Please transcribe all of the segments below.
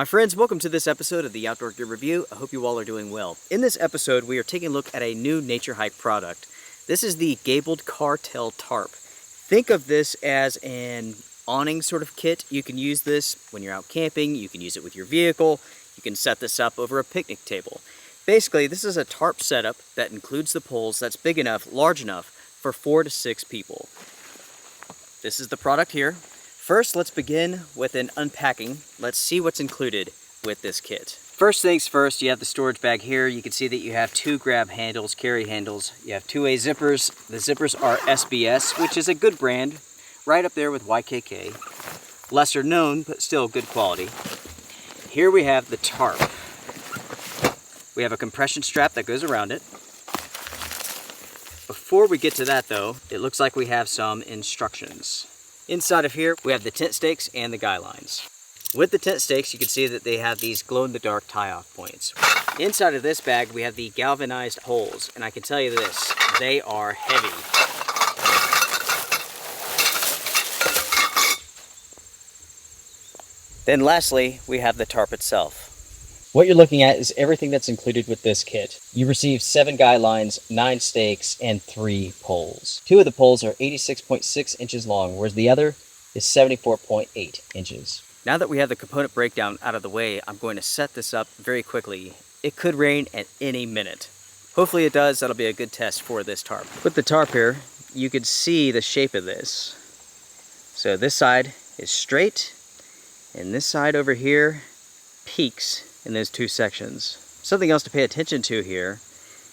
My friends, welcome to this episode of the Outdoor Gear Review. I hope you all are doing well. In this episode, we are taking a look at a new NatureHike product. This is the Gabled Cartel Tarp. Think of this as an awning sort of kit. You can use this when you're out camping, you can use it with your vehicle, you can set this up over a picnic table. Basically, this is a tarp setup that includes the poles that's big enough, large enough for 4 to 6 people. This is the product here. First, let's begin with an unpacking. Let's see what's included with this kit. First things first, you have the storage bag here. You can see that you have 2 grab handles, carry handles. You have 2A zippers. The zippers are SBS, which is a good brand, right up there with YKK. Lesser known, but still good quality. Here we have the tarp. We have a compression strap that goes around it. Before we get to that though, it looks like we have some instructions. Inside of here, we have the tent stakes and the guy lines. With the tent stakes, you can see that they have these glow-in-the-dark tie-off points. Inside of this bag, we have the galvanized poles, and I can tell you this, they are heavy. Then lastly, we have the tarp itself. What you're looking at is everything that's included with this kit. You receive 7 guy lines, 9 stakes, and 3 poles. 2 of the poles are 86.6 inches long, whereas the other is 74.8 inches. Now that we have the component breakdown out of the way, I'm going to set this up very quickly. It could rain at any minute. Hopefully it does. That'll be a good test for this tarp. With the tarp here, you can see the shape of this. So this side is straight, and this side over here peaks in those 2 sections. Something else to pay attention to here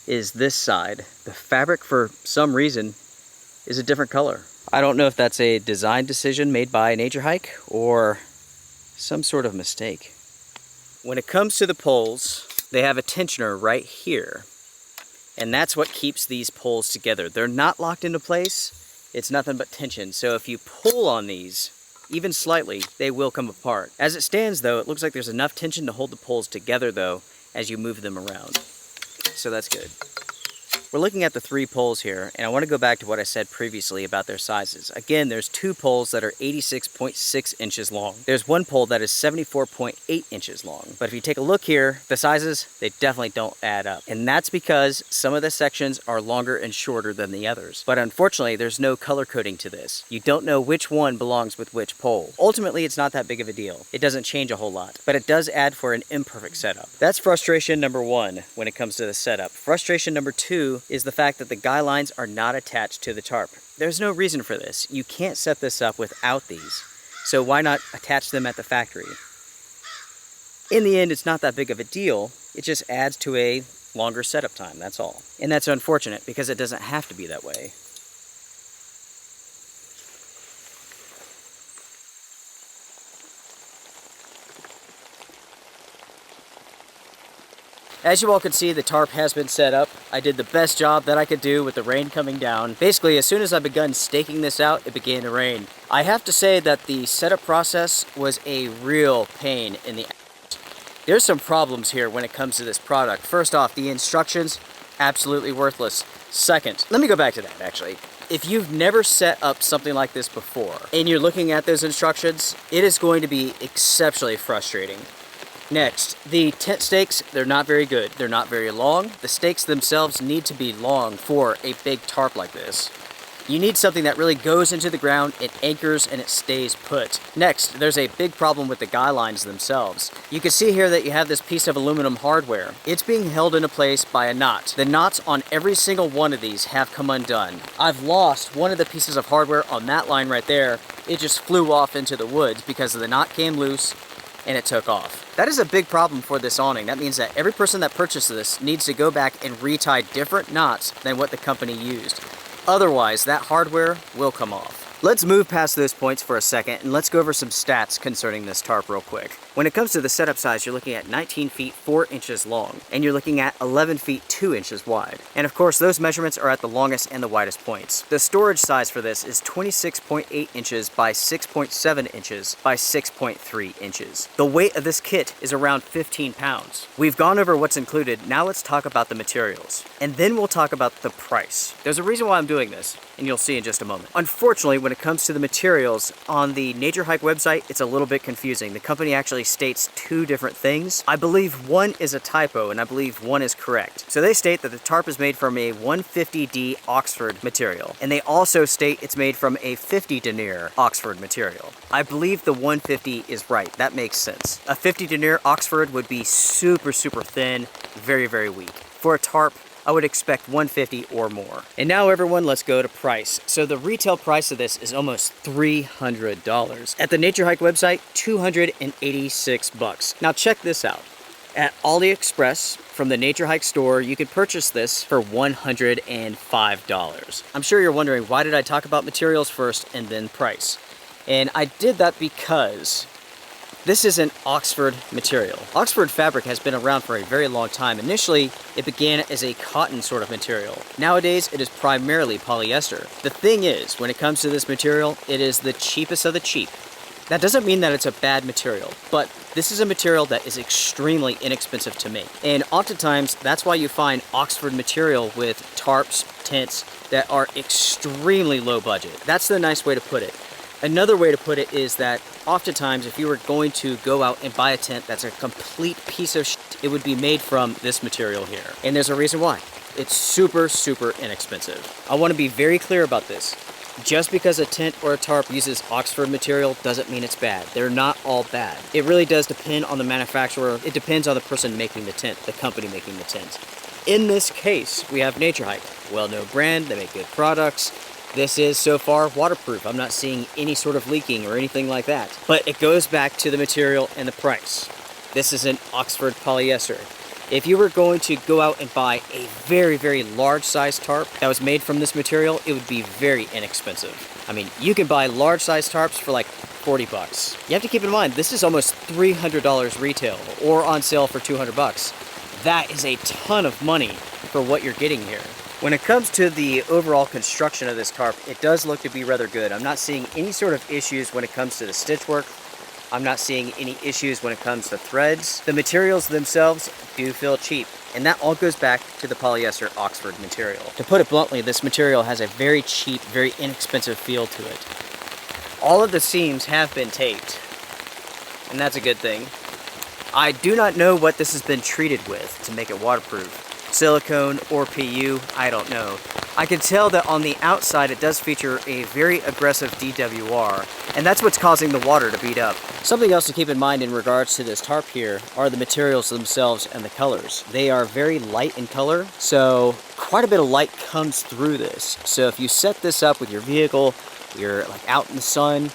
is this side. The fabric, for some reason, is a different color. I don't know if that's a design decision made by NatureHike or some sort of mistake. When it comes to the poles, they have a tensioner right here, and that's what keeps these poles together. They're not locked into place. It's nothing but tension. So if you pull on these, even slightly, they will come apart. As it stands though, it looks like there's enough tension to hold the poles together though, as you move them around. So that's good. We're looking at the 3 poles here, and I want to go back to what I said previously about their sizes. Again, there's 2 poles that are 86.6 inches long. There's 1 pole that is 74.8 inches long. But if you take a look here, the sizes, they definitely don't add up. And that's because some of the sections are longer and shorter than the others. But unfortunately, there's no color coding to this. You don't know which one belongs with which pole. Ultimately, it's not that big of a deal. It doesn't change a whole lot, but it does add for an imperfect setup. That's frustration number 1 when it comes to the setup. Frustration number 2 is the fact that the guy lines are not attached to the tarp. There's no reason for this. You can't set this up without these. So why not attach them at the factory? In the end, it's not that big of a deal. It just adds to a longer setup time, that's all. And that's unfortunate because it doesn't have to be that way. As you all can see, the tarp has been set up. I did the best job that I could do with the rain coming down. Basically, as soon as I begun staking this out, it began to rain. I have to say that the setup process was a real pain in the ass. There's some problems here when it comes to this product. First off, the instructions, absolutely worthless. Second, let me go back to that actually. If you've never set up something like this before and you're looking at those instructions, it is going to be exceptionally frustrating. Next, the tent stakes, they're not very good. They're not very long. The stakes themselves need to be long for a big tarp like this. You need something that really goes into the ground, it anchors, and it stays put. Next, there's a big problem with the guy lines themselves. You can see here that you have this piece of aluminum hardware. It's being held into place by a knot. The knots on every single one of these have come undone. I've lost one of the pieces of hardware on that line right there. It just flew off into the woods because the knot came loose and it took off. That is a big problem for this awning. That means that every person that purchases this needs to go back and retie different knots than what the company used. Otherwise, that hardware will come off. Let's move past those points for a second and let's go over some stats concerning this tarp real quick. When it comes to the setup size, you're looking at 19 feet 4 inches long, and you're looking at 11 feet 2 inches wide. And of course, those measurements are at the longest and the widest points. The storage size for this is 26.8 inches by 6.7 inches by 6.3 inches. The weight of this kit is around 15 pounds. We've gone over what's included, now let's talk about the materials. And then we'll talk about the price. There's a reason why I'm doing this, and you'll see in just a moment. Unfortunately, when it comes to the materials, on the NatureHike website, it's a little bit confusing. The company actually states two different things. I believe one is a typo and I believe one is correct. So they state that the tarp is made from a 150D Oxford material, and they also state it's made from a 50 denier Oxford material. I believe the 150 is right. That makes sense. A 50 denier Oxford would be super, super thin, very, very weak. For a tarp, I would expect 150 or more. And now everyone, let's go to price. So the retail price of this is almost $300. At the NatureHike website, $286. Now check this out. At AliExpress, from the NatureHike store, you could purchase this for $105. I'm sure you're wondering, why did I talk about materials first and then price? And I did that because this is an Oxford material. Oxford fabric has been around for a very long time. Initially, it began as a cotton sort of material. Nowadays, it is primarily polyester. The thing is, when it comes to this material, it is the cheapest of the cheap. That doesn't mean that it's a bad material, but this is a material that is extremely inexpensive to make. And oftentimes, that's why you find Oxford material with tarps, tents that are extremely low budget. That's the nice way to put it. Another way to put it is that oftentimes if you were going to go out and buy a tent that's a complete piece of shit, it would be made from this material here. And there's a reason why. It's super, super inexpensive. I want to be very clear about this. Just because a tent or a tarp uses Oxford material doesn't mean it's bad. They're not all bad. It really does depend on the manufacturer. It depends on the person making the tent, the company making the tent. In this case, we have NatureHike. Well-known brand, they make good products. This is so far waterproof. I'm not seeing any sort of leaking or anything like that. But it goes back to the material and the price. This is an Oxford polyester. If you were going to go out and buy a very, very large size tarp that was made from this material, it would be very inexpensive. I mean, you can buy large size tarps for like 40 bucks. You have to keep in mind, this is almost $300 retail or on sale for 200 bucks. That is a ton of money for what you're getting here. When it comes to the overall construction of this tarp, it does look to be rather good. I'm not seeing any sort of issues when it comes to the stitch work. I'm not seeing any issues when it comes to threads. The materials themselves do feel cheap, and that all goes back to the polyester Oxford material. To put it bluntly, this material has a very cheap, very inexpensive feel to it. All of the seams have been taped, and that's a good thing. I do not know what this has been treated with to make it waterproof. Silicone or PU, I don't know. I can tell that on the outside it does feature a very aggressive DWR, and that's what's causing the water to beat up. Something else to keep in mind in regards to this tarp here are the materials themselves and the colors. They are very light in color, so quite a bit of light comes through this. So if you set this up with your vehicle, you're like out in the sun,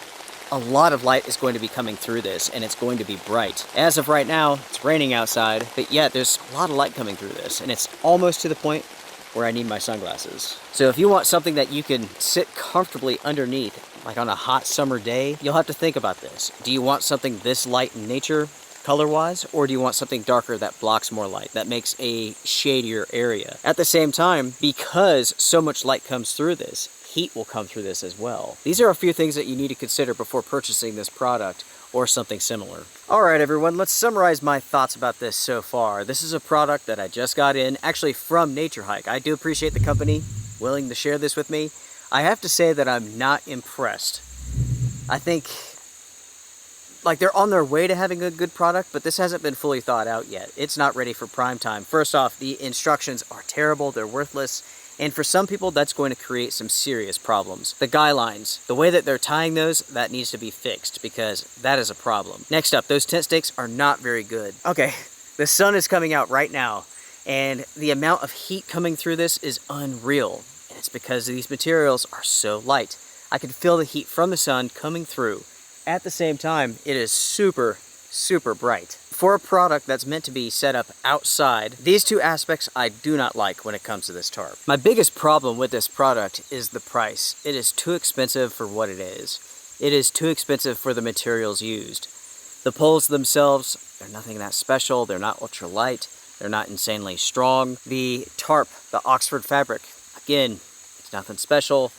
a lot of light is going to be coming through this, and it's going to be bright. As of right now, it's raining outside, but yeah, there's a lot of light coming through this, and it's almost to the point where I need my sunglasses. So if you want something that you can sit comfortably underneath, like on a hot summer day, you'll have to think about this. Do you want something this light in nature, color-wise, or do you want something darker that blocks more light, that makes a shadier area? At the same time, because so much light comes through this, heat will come through this as well. These are a few things that you need to consider before purchasing this product or something similar. Alright everyone, let's summarize my thoughts about this so far. This is a product that I just got in, actually from NatureHike. I do appreciate the company willing to share this with me. I have to say that I'm not impressed. I think like they're on their way to having a good product, but this hasn't been fully thought out yet. It's not ready for prime time. First off, the instructions are terrible, they're worthless. And for some people, that's going to create some serious problems. The guy lines, the way that they're tying those, that needs to be fixed because that is a problem. Next up, those tent stakes are not very good. Okay, the sun is coming out right now, and the amount of heat coming through this is unreal. And it's because these materials are so light. I can feel the heat from the sun coming through. At the same time, it is super, super bright. For a product that's meant to be set up outside, these two aspects I do not like when it comes to this tarp. My biggest problem with this product is the price. It is too expensive for what it is. It is too expensive for the materials used. The poles themselves, they're nothing that special. They're not ultralight. They're not insanely strong. The tarp, the Oxford fabric, again, it's nothing special.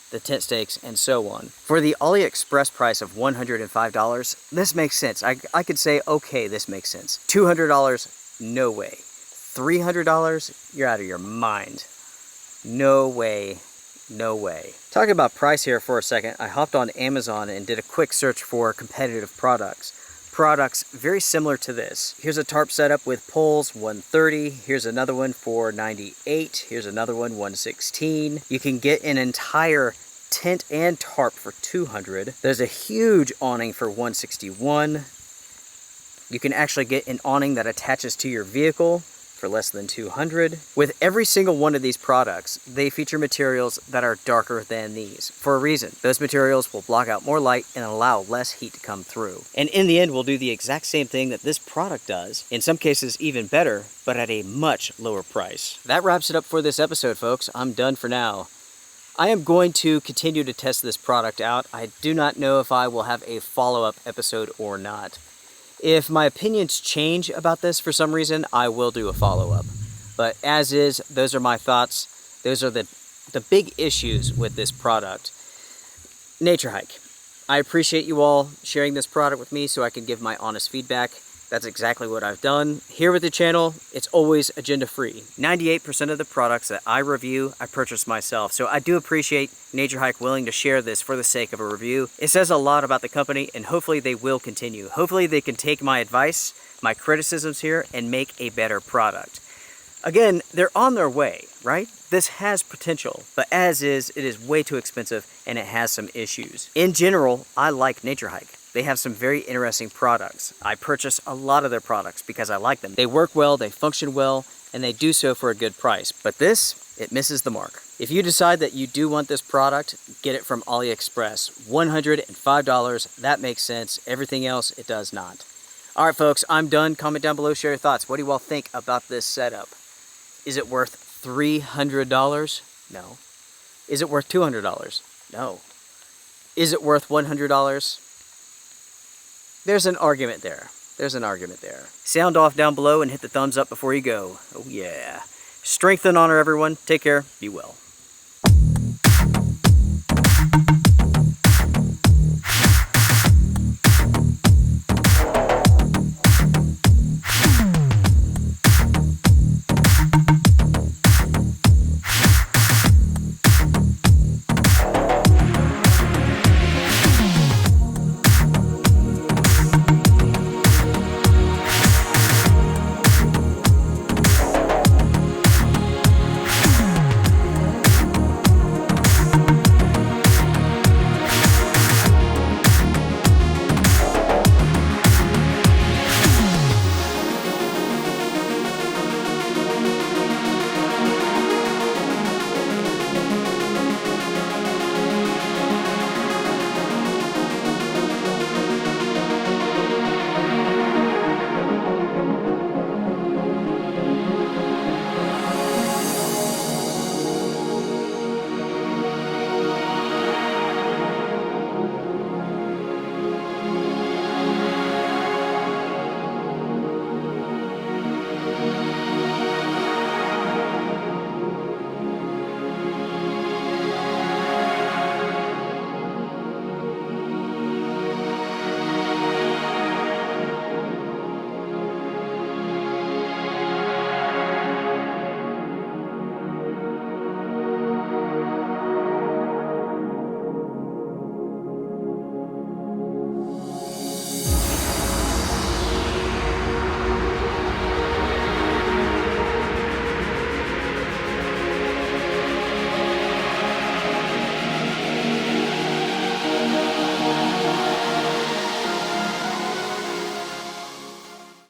The tent stakes, and so on. For the AliExpress price of $105, this makes sense. I could say, okay, this makes sense. $200, no way. $300, you're out of your mind. No way, no way. Talking about price here for a second, I hopped on Amazon and did a quick search for competitive products. products very similar to this. Here's a tarp setup with poles, 130. Here's another one for 98. Here's another one, 116. You can get an entire tent and tarp for 200. There's a huge awning for 161. You can actually get an awning that attaches to your vehicle for less than 200. With every single one of these products, they feature materials that are darker than these for a reason. Those materials will block out more light and allow less heat to come through. And in the end, will do the exact same thing that this product does, in some cases even better, but at a much lower price. That wraps it up for this episode, folks. I'm done for now. I am going to continue to test this product out. I do not know if I will have a follow-up episode or not. If my opinions change about this for some reason, I will do a follow-up. But as is, those are my thoughts. Those are the big issues with this product. NatureHike. I appreciate you all sharing this product with me so I can give my honest feedback. That's exactly what I've done. Here with the channel, it's always agenda-free. 98% of the products that I review, I purchase myself. So I do appreciate NatureHike willing to share this for the sake of a review. It says a lot about the company, and hopefully they will continue. Hopefully they can take my advice, my criticisms here, and make a better product. Again, they're on their way, right? This has potential, but as is, it is way too expensive and it has some issues. In general, I like NatureHike. They have some very interesting products. I purchase a lot of their products because I like them. They work well, they function well, and they do so for a good price. But this, it misses the mark. If you decide that you do want this product, get it from AliExpress. $105, that makes sense. Everything else, it does not. All right, folks, I'm done. Comment down below, share your thoughts. What do you all think about this setup? Is it worth $300? No. Is it worth $200? No. Is it worth $100? There's an argument there. There's an argument there. Sound off down below and hit the thumbs up before you go. Oh yeah. Strength and honor, everyone. Take care. Be well.